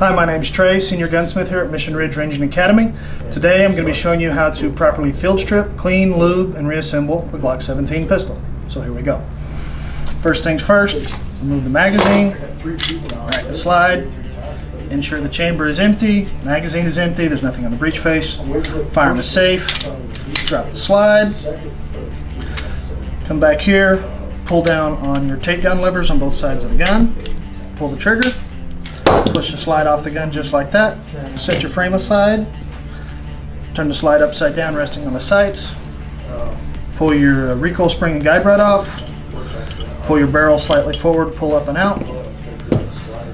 Hi, my name's Trey, Senior Gunsmith here at Mission Ridge Ranging Academy. Today I'm going to be showing you how to properly field strip, clean, lube, and reassemble the Glock 17 pistol. So here we go. First things first, remove the magazine, right the slide, ensure the chamber is empty, magazine is empty, there's nothing on the breech face, firearm is safe, drop the slide, come back here, pull down on your takedown levers on both sides of the gun, pull the trigger, push the slide off the gun just like that, set your frame aside, turn the slide upside down resting on the sights, pull your recoil spring and guide rod off, pull your barrel slightly forward, pull up and out.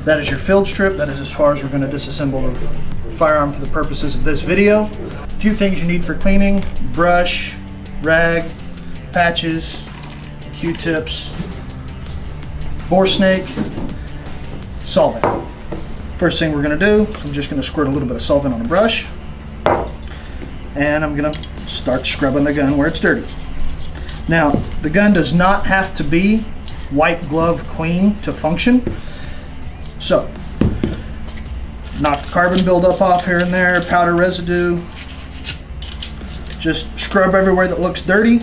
That is your field strip. That is as far as we're going to disassemble the firearm for the purposes of this video. A few things you need for cleaning: brush, rag, patches, Q-tips, bore snake, solvent. First thing we're going to do, I'm just going to squirt a little bit of solvent on the brush, and I'm going to start scrubbing the gun where it's dirty. Now, the gun does not have to be white glove clean to function. So, knock the carbon buildup off here and there, powder residue. Just scrub everywhere that looks dirty.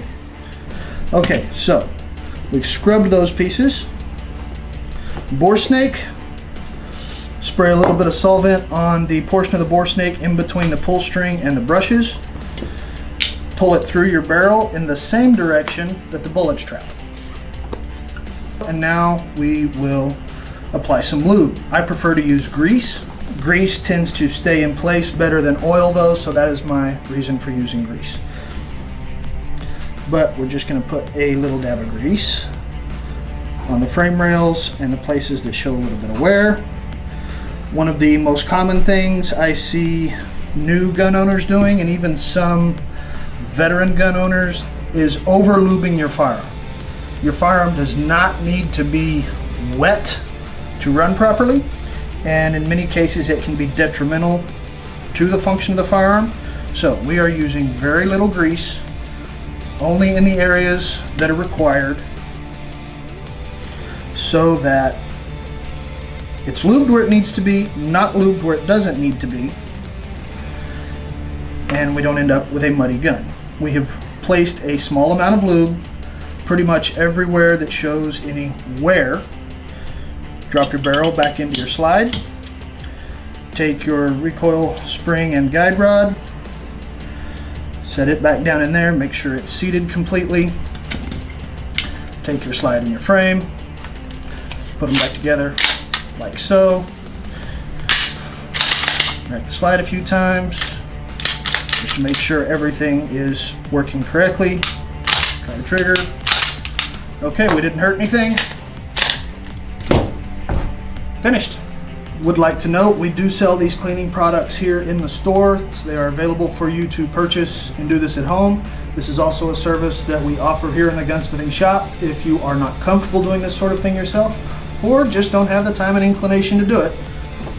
Okay, so we've scrubbed those pieces. Bore snake. Spray a little bit of solvent on the portion of the bore snake in between the pull string and the brushes. Pull it through your barrel in the same direction that the bullet's trapped. And now we will apply some lube. I prefer to use grease. Grease tends to stay in place better than oil though, so that is my reason for using grease. But we're just going to put a little dab of grease on the frame rails and the places that show a little bit of wear. One of the most common things I see new gun owners doing, and even some veteran gun owners, is over lubing your firearm. Your firearm does not need to be wet to run properly, and in many cases it can be detrimental to the function of the firearm. So we are using very little grease, only in the areas that are required, so that it's lubed where it needs to be, not lubed where it doesn't need to be, and we don't end up with a muddy gun. We have placed a small amount of lube pretty much everywhere that shows any wear. Drop your barrel back into your slide. Take your recoil spring and guide rod. Set it back down in there. Make sure it's seated completely. Take your slide and your frame. Put them back together like so. Rack the slide a few times. Just to make sure everything is working correctly. Try the trigger. Okay, we didn't hurt anything. Finished. Would like to note, we do sell these cleaning products here in the store, so they are available for you to purchase and do this at home. This is also a service that we offer here in the gunsmithing shop if you are not comfortable doing this sort of thing yourself, or just don't have the time and inclination to do it.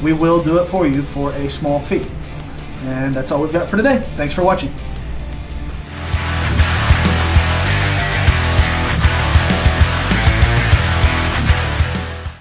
We will do it for you for a small fee. And that's all we've got for today. Thanks for watching.